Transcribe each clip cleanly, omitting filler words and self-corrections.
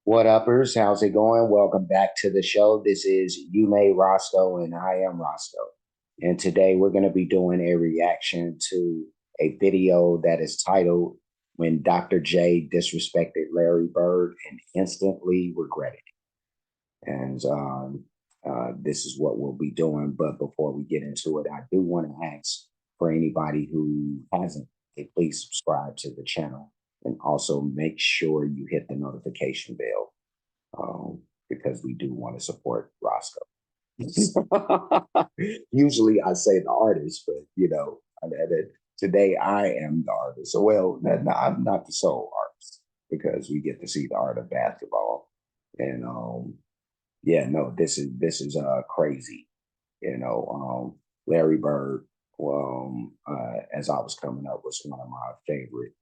What uppers? How's it going? Welcome back to the show. This is You May Roscoe, and I am Roscoe. And today we're going to be doing a reaction to a video that is titled When Dr. J Disrespected Larry Bird and Instantly Regretted It. And this is what we'll be doing. But before we get into it, I do want to ask for anybody who hasn't, please subscribe to the channel and also make sure you hit the notification bell because we do want to support Roscoe. Usually I say the artist, but today I am the artist. So, well, I'm not the sole artist because we get to see the art of basketball. And yeah, no, this is crazy. Larry Bird, as I was coming up, was one of my favorite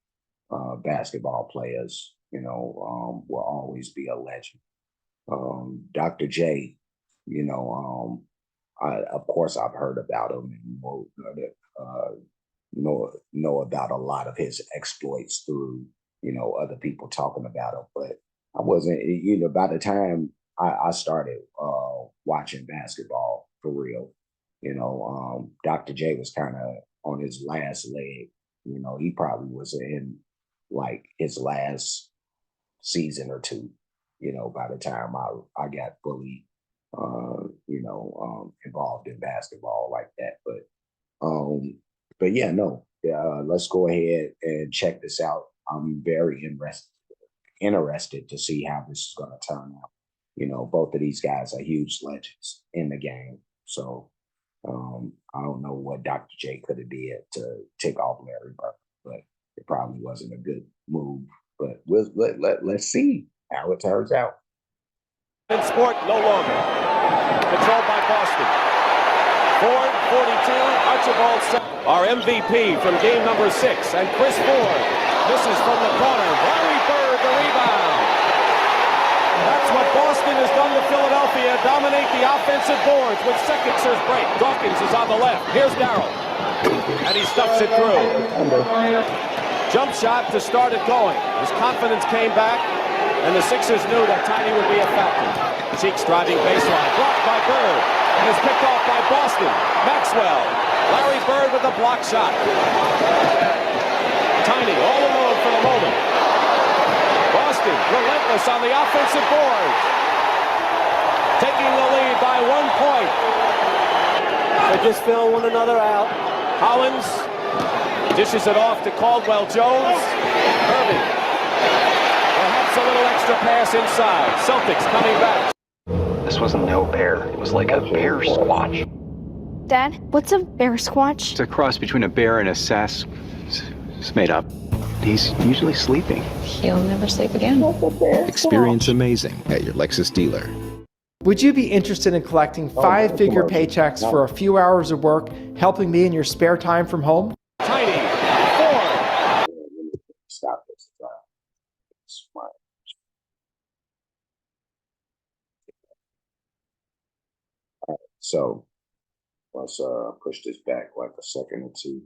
basketball players. Will always be a legend. Dr. J, of course I've heard about him and know about a lot of his exploits through other people talking about him. But I wasn't, by the time I started watching basketball for real, Dr. J was kind of on his last leg. He probably was in like his last season or two, by the time I got fully, involved in basketball like that. But yeah, no, let's go ahead and check this out. I'm very interested to see how this is going to turn out. Both of these guys are huge legends in the game. So I don't know what Dr. J could have did to take off Larry Bird, but it probably wasn't a good move. But let's see how it turns out. In sport, no longer. Controlled by Boston. Ford, 42, Archibald, our MVP from game number 6. And Chris Ford misses from the corner. Larry Bird, the rebound. That's what Boston has done to Philadelphia. Dominate the offensive boards with Sixers break. Dawkins is on the left. Here's Darrell. And he stuffs it through. Jump shot to start it going. His confidence came back, and the Sixers knew that Tiny would be a factor. Cheeks driving baseline, blocked by Bird, and is picked off by Boston. Maxwell, Larry Bird with a block shot. Tiny all alone for the moment. Boston relentless on the offensive board, taking the lead by 1 point. They just fill one another out. Hollins dishes it off to Caldwell Jones. Irving. Perhaps a little extra pass inside. Celtics coming back. This wasn't no bear. It was like a bear squatch. Dad, what's a bear squatch? It's a cross between a bear and a sass. It's made up. He's usually sleeping. He'll never sleep again. Experience amazing at your Lexus dealer. Would you be interested in collecting 5-figure paychecks for a few hours of work, helping me in your spare time from home? Tiny. Ford. Stop this. Smart. All right, so let's push this back like a second or two.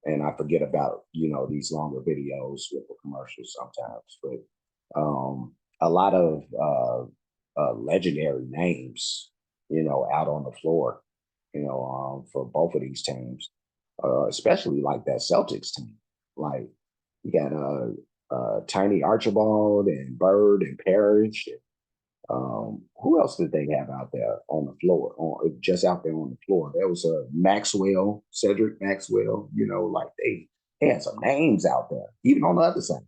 And I forget about, these longer videos with the commercials sometimes, but a lot of legendary names, out on the floor, for both of these teams, especially like that Celtics team. Like you got Tiny Archibald and Bird and Parrish. Who else did they have out there on the floor? Just out there on the floor, there was Maxwell, Cedric Maxwell. Like they had some names out there, even on the other side.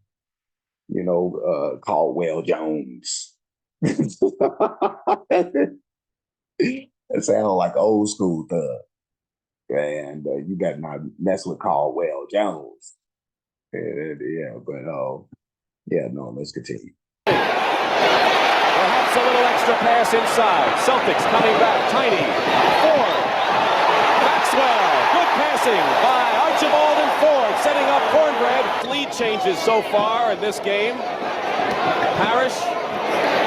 Caldwell Jones. It sounded like old school thug, and you better not mess with Caldwell Jones. Yeah, but yeah, no, let's continue. Perhaps a little extra pass inside. Celtics coming back. Tiny. Ford. Maxwell. Good passing by Archibald and Ford, setting up Cornbread. Lead changes so far in this game. Parrish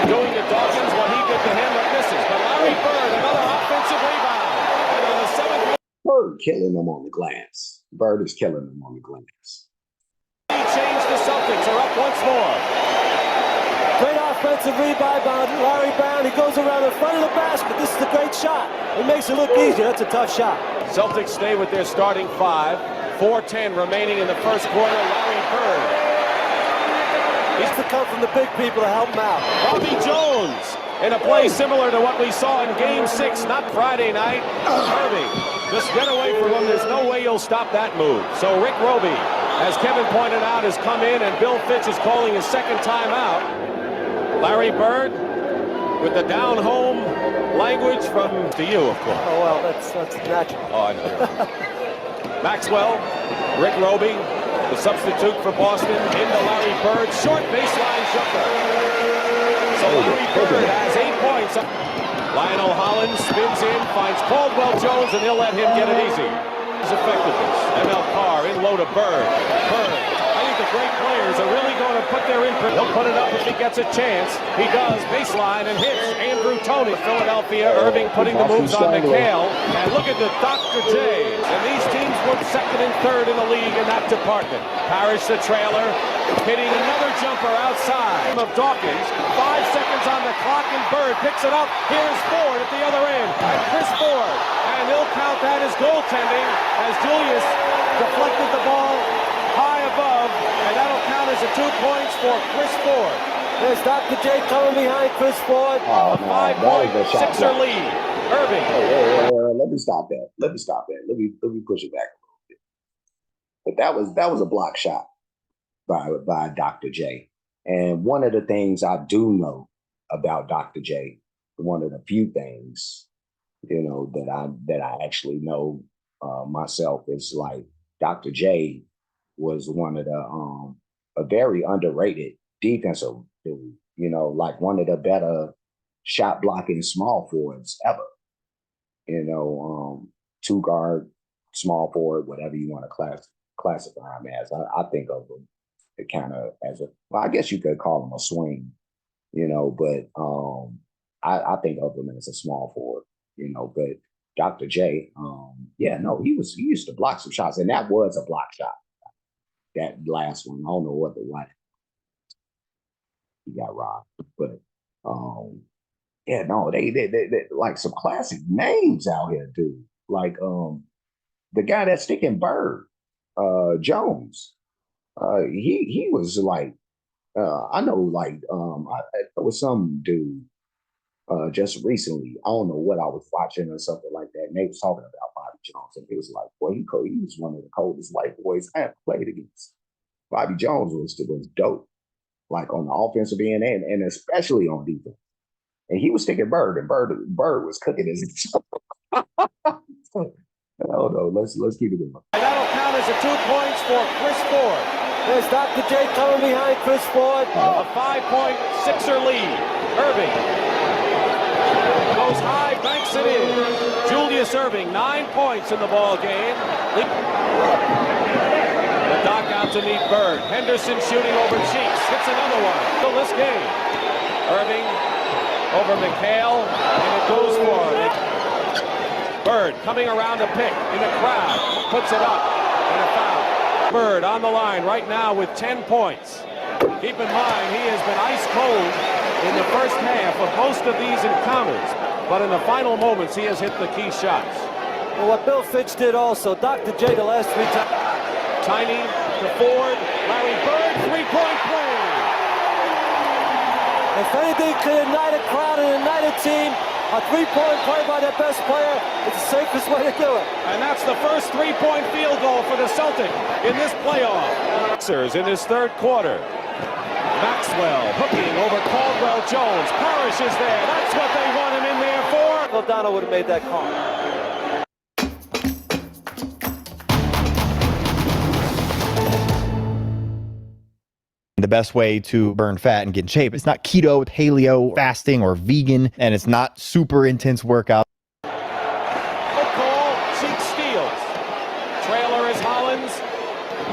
doing to Dawkins what he did to him, but misses. But Larry Bird, another offensive rebound. And on the 7th. Bird killing them on the glass. Bird is killing them on the glass. He changed. The Celtics are up once more. offensive rebound by Larry Brown. He goes around in front of the basket. This is a great shot. It makes it look easier. That's a tough shot. Celtics stay with their starting five. 4:10 remaining in the first quarter. Larry Bird. He's to come from the big people to help him out. Bobby Jones in a play similar to what we saw in Game 6, not Friday night. Irving, just get away from him. There's no way you'll stop that move. So Rick Roby, as Kevin pointed out, has come in, and Bill Fitch is calling his second timeout. Larry Bird with the down-home language from to you, of course. Oh, well, that's natural. Oh, I know. Maxwell, Rick Roby, the substitute for Boston, into Larry Bird. Short baseline jumper. So Larry Bird has 8 points. Lionel Hollins spins in, finds Caldwell Jones, and he'll let him get it easy. His effectiveness. ML Carr in low to Bird. Bird. I think the great players are really going to put their input. He'll put it up if he gets a chance. He does. Baseline and hits. Andrew Toney. Philadelphia. Irving putting the moves on McHale. And look at the Dr. J. And these teams were second and third in the league in that department. Parrish the trailer. Hitting another jumper outside of Dawkins. 5 seconds on the clock, and Bird picks it up. Here's Ford at the other end. And Chris Ford. And he'll count that as goaltending as Julius deflected the ball high above, and that'll count as a 2 points for Chris Ford. There's Dr. J coming behind Chris Ford. Oh, A 5-point Sixer lead. Irving. Let me stop that. Let me push it back a little bit. But that was a block shot by Dr. J. And one of the things I do know about Dr. J, one of the few things, that I actually know myself, is like Dr. J was one of the a very underrated defensive dude, like one of the better shot blocking small forwards ever. Two guard, small forward, whatever you want to classify him as. I think of him kind of as I guess you could call him a swing, but I think of him as a small forward, but Dr. J, he used to block some shots, and that was a block shot. That last one, I don't know what he got robbed, but they like some classic names out here, dude. Like the guy that's sticking Bird, Jones. He was like, I know, like there was some dude just recently. I don't know what I was watching or something like that, and they was talking about Bobby Jones, and it was like, boy, he was one of the coldest white boys I ever played against. Bobby Jones was dope, like on the offensive end and especially on defense. And he was sticking Bird, and Bird was cooking his. Oh no, let's keep it going. And that'll count as a 2 points for Chris Ford. There's Dr. J coming behind Chris Ford. A 5-point Sixer lead. Irving goes high, banks it in. Julius Irving, 9 points in the ball game. The Doc out to meet Bird. Henderson shooting over Cheeks. Hits another one. Still this game. Irving over McHale, and it goes for it. Bird coming around a pick in a crowd. Puts it up, and a foul. Bird on the line right now with 10 points. Keep in mind, he has been ice cold in the first half of most of these encounters, but in the final moments, he has hit the key shots. Well, what Bill Fitch did also, Dr. J the last 3 times. Tiny to Ford, Larry Bird, 3-point play. If anything could ignite a crowd and ignite a team, a 3-point play by their best player is the safest way to do it. And that's the first 3-point field goal for the Celtic in this playoff. Sixers in this third quarter. Maxwell hooking over Caldwell Jones. Parrish is there. That's what they want him in there for. O'Donnell would have made that call. The best way to burn fat and get in shape. It's not keto, paleo, fasting, or vegan, and it's not super intense workout. Good call. Cheek steals. Trailer is Hollins.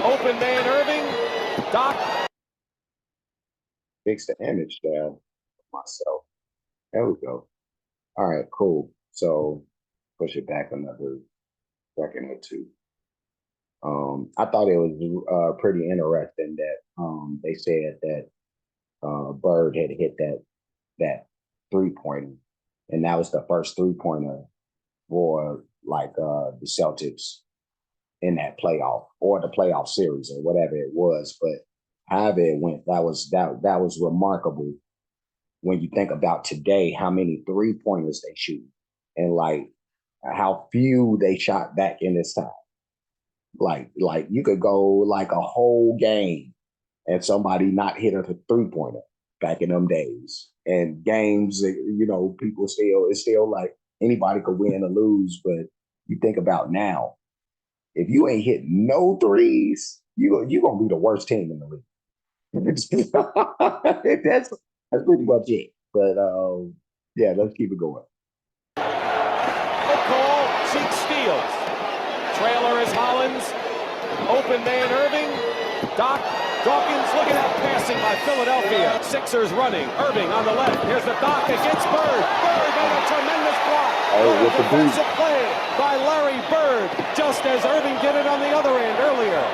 Open man Irving. Doc. Fix the image there myself. There we go. All right, cool. So push it back another second or two. I thought it was pretty interesting that they said that Bird had hit that 3-pointer, and that was the first 3-pointer for like the Celtics in that playoff or the playoff series or whatever it was. But however it went, that was remarkable when you think about today how many 3-pointers they shoot and like how few they shot back in this time. Like you could go like a whole game and somebody not hit a 3-pointer back in them days. And games, people it's still like anybody could win or lose. But you think about now, if you ain't hit no threes, you're gonna be the worst team in the league. that's pretty much it. But yeah, let's keep it going. Good call. Cheek steals. Trailer is Hollins. Open man Irving. Dawkins looking at passing by Philadelphia. Sixers running. Irving on the left. Here's the Doc against Bird. Bird made a tremendous block. With the defensive play by Larry Bird, just as Irving did it on the other end earlier.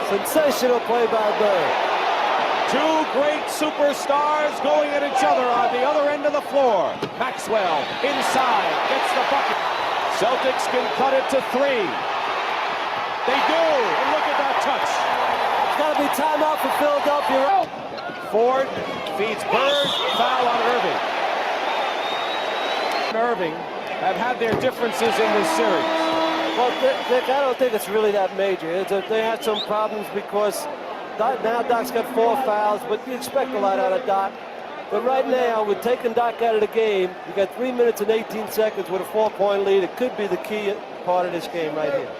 Sensational play by Bird. Two great superstars going at each other on the other end of the floor. Maxwell inside gets the bucket. Celtics can cut it to 3. They do, and look at that touch. It's got to be timeout for Philadelphia. Ford feeds Bird, foul on Irving. Irving have had their differences in this series. Well, Dick, I don't think it's really that major. They had some problems because now Doc's got 4 fouls, but you expect a lot out of Doc. But right now, with taking Doc out of the game, you got 3 minutes and 18 seconds with a 4-point lead. It could be the key part of this game right here.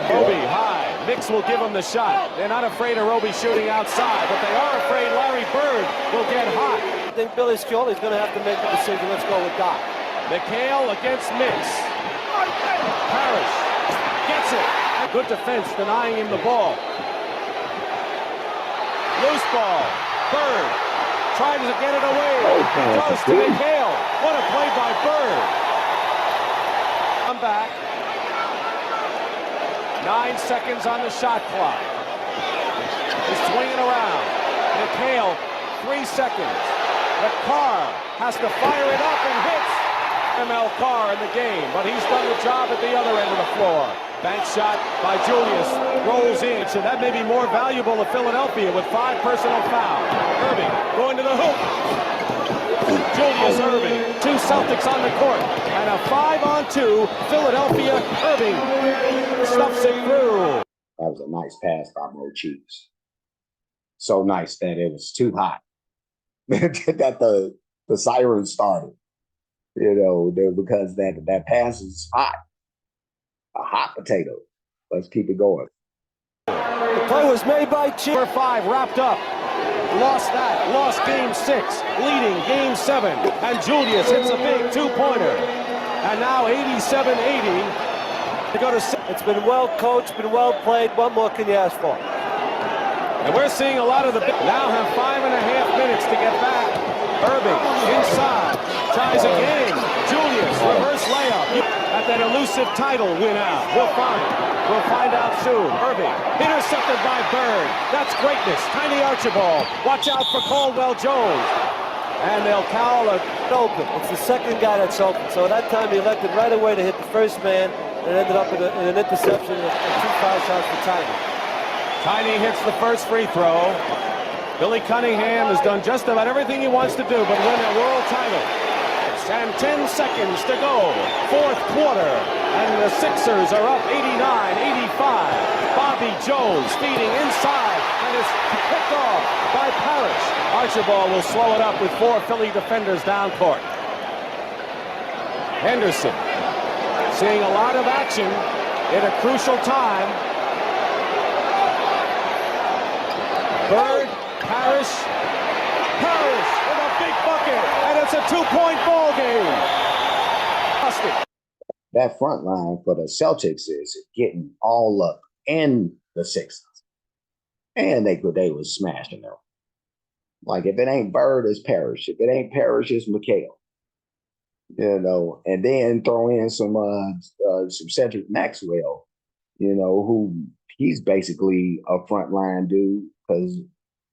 Roby high. Knicks will give him the shot. They're not afraid of Roby shooting outside, but they are afraid Larry Bird will get hot. I think Billy Scioli's going to have to make the decision. Let's go with Doc. McHale against Mix. Parrish gets it. Good defense denying him the ball. Loose ball. Bird tries to get it away. Goes to McHale. What a play by Bird. Come back. 9 seconds on the shot clock. He's swinging around. McHale, 3 seconds. But Carr has to fire it up and hits. ML Carr in the game, but he's done the job at the other end of the floor. Bank shot by Julius, rolls in. So that may be more valuable to Philadelphia with 5 personal fouls. Irving going to the hoop. Julius Irving, 2 Celtics on the court, and a 5-on-2 Philadelphia. Irving stuffs it through. That was a nice pass by Mo Cheeks. So nice that it was too hot. that the siren started. Because that pass is hot. A hot potato. Let's keep it going. The play was made by Cheeks. Number 5 wrapped up. Lost that. Lost game 6. Leading game 7. And Julius hits a big 2-pointer. And now 87-80. To go to 6. It's been well coached, been well played. What more can you ask for? And we're seeing a lot of the now have 5.5 minutes to get back. Irving inside. Tries again. Julius, reverse layup. At that elusive title win out. We'll find out soon. Irving, intercepted by Bird. That's greatness. Tiny Archibald. Watch out for Caldwell Jones. And they'll foul it open. It's the second guy that's open. So that time he elected right away to hit the first man and ended up in an interception and 2 foul shots for Tiny. Tiny hits the first free throw. Billy Cunningham has done just about everything he wants to do but win a world title. And 10 seconds to go. 4th quarter. And the Sixers are up 89-85. Bobby Jones feeding inside and is picked off by Parrish. Archibald will slow it up with 4 Philly defenders down court. Henderson seeing a lot of action at a crucial time. Bird, Parrish with a big bucket, and it's a 2-point ball game. That front line for the Celtics is getting all up in the Sixers. And they was smashing them. Like, if it ain't Bird, it's Parrish. If it ain't Parrish, it's McHale. And then throw in some Cedric Maxwell, who he's basically a frontline dude because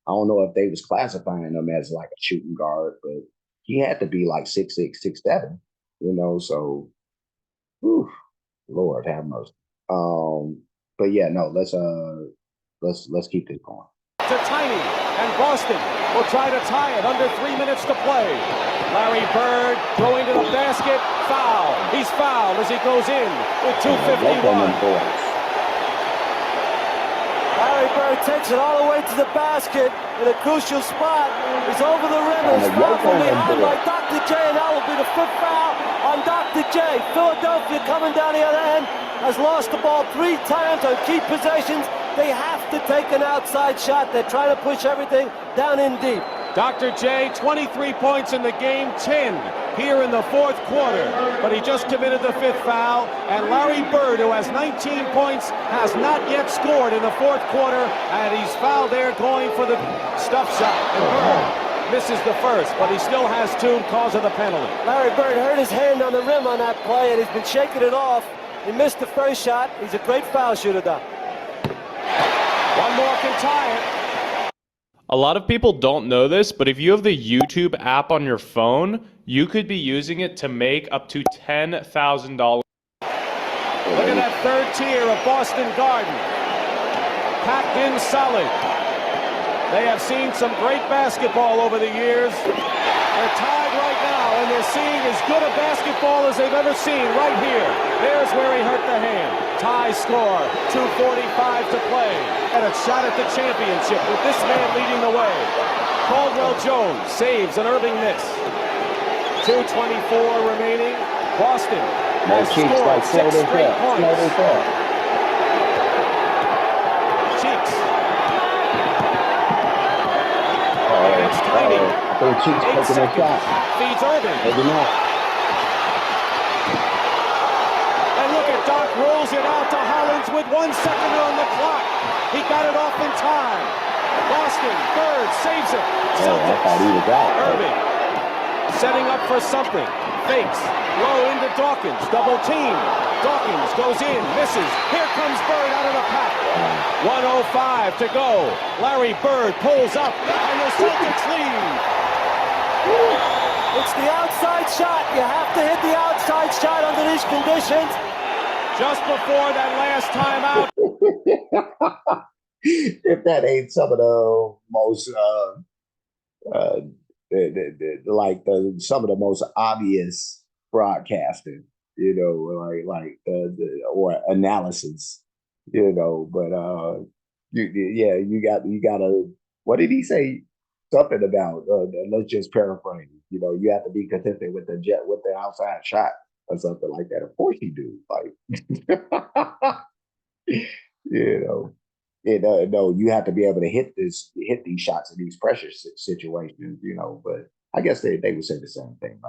I don't know if they was classifying him as like a shooting guard, but he had to be like 6'6", 6'7", so whew, Lord have mercy. But yeah, no, let's keep this going. To Tiny, and Boston will try to tie it under 3 minutes to play. Larry Bird throwing to the basket, foul. He's fouled as he goes in with 2:51. Larry Bird takes it all the way to the basket in a crucial spot. He's over the rim and is fouled from behind by Dr. J, and that will be the 5th foul on Dr. J. Philadelphia coming down the other end has lost the ball 3 times on key possessions. They have to take an outside shot. They're trying to push everything down in deep. Dr. J, 23 points in the game, 10 here in the 4th quarter. But he just committed the 5th foul. And Larry Bird, who has 19 points, has not yet scored in the 4th quarter. And he's fouled there going for the stuff shot. And Bird misses the first, but he still has 2 because of the penalty. Larry Bird hurt his hand on the rim on that play, and he's been shaking it off. He missed the first shot. He's a great foul shooter, though. One more can tie it. A lot of people don't know this, but if you have the YouTube app on your phone, you could be using it to make up to $10,000. Look at that 3rd tier of Boston Garden. Packed in solid. They have seen some great basketball over the years. They're tied right now, and they're seeing as good a basketball as they've ever seen right here. There's where he hurt the hand. Tie score, 2:45 to play. And a shot at the championship with this man leading the way. Caldwell Jones saves an Irving miss. 2:24 remaining. Boston has scored 6 straight points. Cheeks. And it's Tiny. 8 seconds. Feeds Irving. And look at Doc rolls it out to Hollins with 1 second on the clock. He got it off in time. Boston, Bird saves it. Celtics. Irving setting up for something. Fakes. Low into Dawkins. Double team. Dawkins goes in. Misses. Here comes Bird out of the pack. 1:05 to go. Larry Bird pulls up. And the Celtics lead. It's the outside shot. You have to hit the outside shot under these conditions. Just before that last timeout. If that ain't some of the most some of the most obvious broadcasting, or analysis, but you gotta. What did he say? Something about let's just paraphrase. You have to be contented with the outside shot or something like that. Of course you do. No, you have to be able to hit these shots in these pressure situations. But I guess they would say the same thing.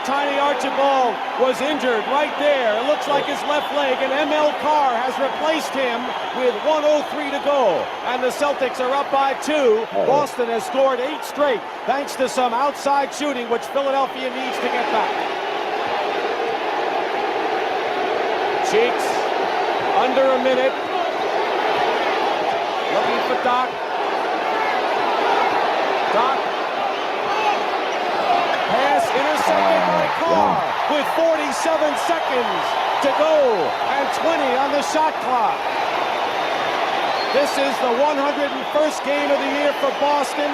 Tiny Archibald was injured right there. It looks like his left leg, and ML Carr has replaced him with 1:03 to go. And the Celtics are up by 2. Boston has scored 8 straight, thanks to some outside shooting, which Philadelphia needs to get back. Cheeks, under a minute. Looking for Doc. Doc. Pass intercepted by Carr with 47 seconds to go and 20 on the shot clock. This is the 101st game of the year for Boston.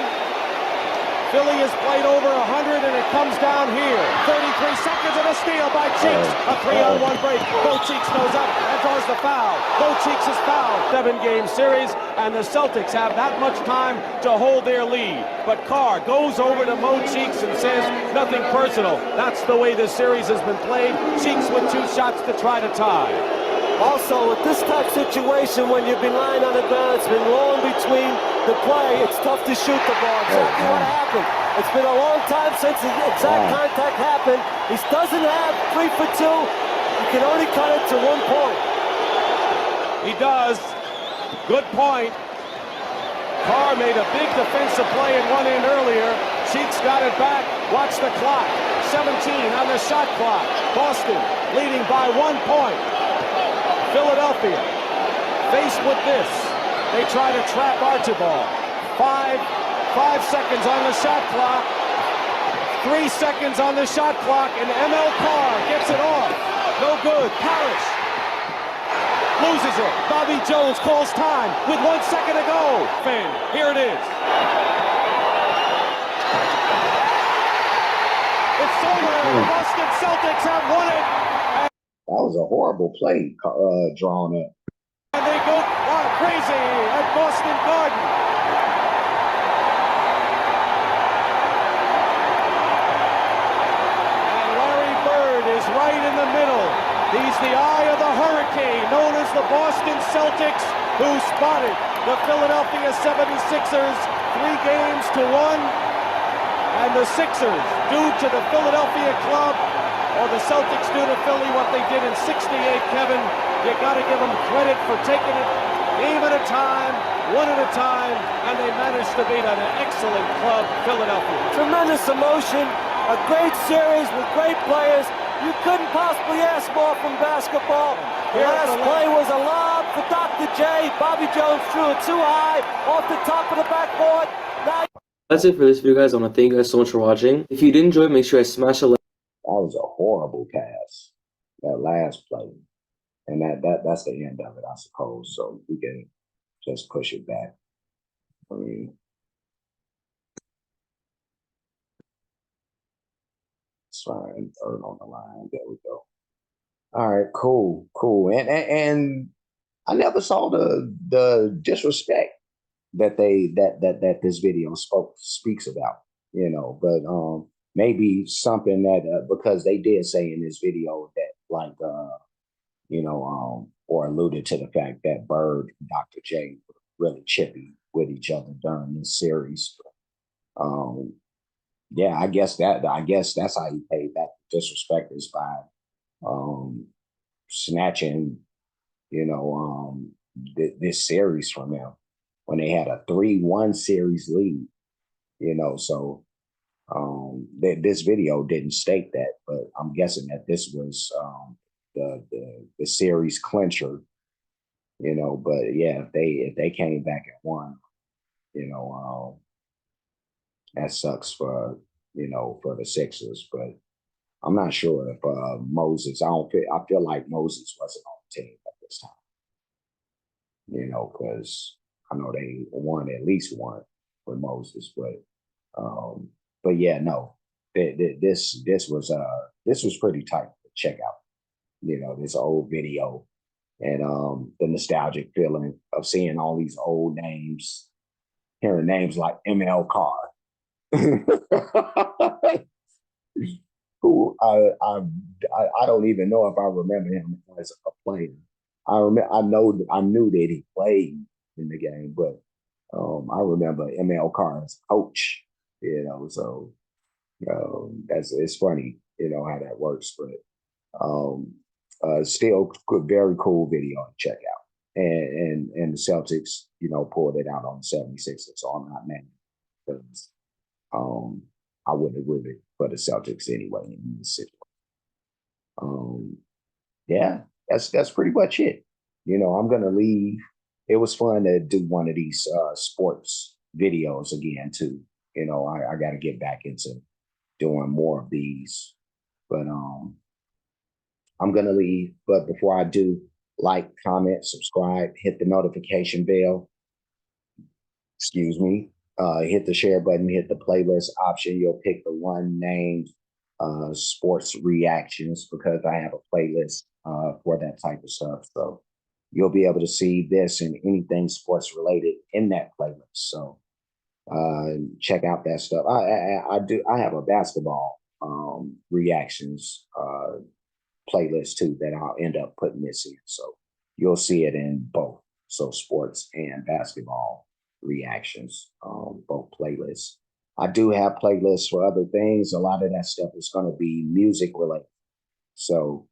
Philly has played over 100, and it comes down here. 33 seconds and a steal by Cheeks. A 3-on-1 break. Bo Cheeks goes up and draws the foul. Bo Cheeks is fouled. 7-game series, and the Celtics have that much time to hold their lead. But Carr goes over to Mo Cheeks and says, nothing personal. That's the way this series has been played. Cheeks with 2 shots to try to tie. Also, with this type of situation, when you've been lying on the ground, it's been long between the play, it's tough to shoot the ball. Exactly what happened. It's been a long time since the exact contact happened. He doesn't have 3 for 2. He can only cut it to 1 point. He does. Good point. Carr made a big defensive play and one in earlier. Cheeks got it back. Watch the clock. 17 on the shot clock. Boston leading by 1 point. Philadelphia faced with this. They try to trap Archibald. Five seconds on the shot clock. 3 seconds on the shot clock, and ML Carr gets it off. No good. Parrish loses it. Bobby Jones calls time with 1 second to go. Here it is. It's over. The Boston Celtics have won it. That was a horrible play drawn up. And they go crazy at Boston Garden. And Larry Bird is right in the middle. He's the eye of the hurricane, known as the Boston Celtics, who spotted the Philadelphia 76ers 3 games to 1. And the Sixers, due to the Philadelphia club, or the Celtics do to Philly what they did in '68, Kevin. You got to give them credit for taking it game at a time, one at a time, and they managed to beat an excellent club, Philadelphia. Tremendous emotion, a great series with great players. You couldn't possibly ask more from basketball. The last play was a lob for Dr. J. Bobby Jones threw it too high off the top of the backboard. That's it for this video, guys. I want to thank you guys so much for watching. If you did enjoy, make sure you guys smash a like. That was a horrible pass, that last play. And that's the end of it, I suppose. So we can just push it back. I mean, it's fine. Third on the line. There we go. All right, cool. And I never saw the disrespect that this video speaks about, but maybe something that because they did say in this video that or alluded to the fact that Bird and Dr. J were really chippy with each other during this series. Yeah, I guess that's how he paid back the disrespect, is by snatching, this series from them when they had a 3-1 series lead, so this video didn't state that, but I'm guessing that this was the series clincher, but yeah, if they came back and won, that sucks for the Sixers, but I'm not sure if Moses, I feel like Moses wasn't on the team at this time, because I know they won at least one with Moses, but yeah, no, this was pretty tight to check out, this old video, and the nostalgic feeling of seeing all these old names, hearing names like ML Carr, who I don't even know if I remember him as a player. I knew that he played in the game, but I remember ML Carr as coach, so it's funny, how that works, but still very cool video to check out. And the Celtics, pulled it out on the 76ers, so I'm not mad, because I wouldn't have rooted for the Celtics anyway in this situation. Yeah, that's pretty much it. I'm gonna leave. It was fun to do one of these sports videos again too. I got to get back into doing more of these, but I'm gonna leave. But before I do, like, comment, subscribe, hit the notification bell. Excuse me. Hit the share button, hit the playlist option. You'll pick the one named sports reactions, because I have a playlist for that type of stuff. So you'll be able to see this and anything sports related in that playlist. So check out that stuff. I have a basketball reactions playlist too that I'll end up putting this in. So you'll see it in both. So sports and basketball reactions, both playlists. I do have playlists for other things. A lot of that stuff is going to be music related. So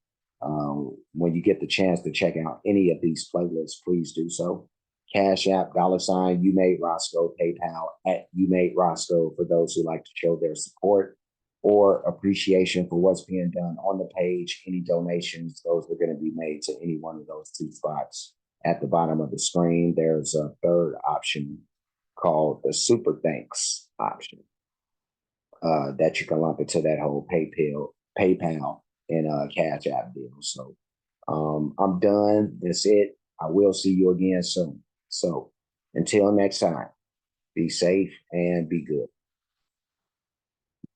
when you get the chance to check out any of these playlists, please do so. Cash App, $ You Made Roscoe, PayPal You Made Roscoe for those who like to show their support or appreciation for what's being done on the page. Any donations, those are going to be made to any one of those two spots. At the bottom of the screen, there's a third option called the Super Thanks option that you can lump into that whole PayPal, and Cash App deal. So I'm done. That's it. I will see you again soon. So until next time, be safe and be good.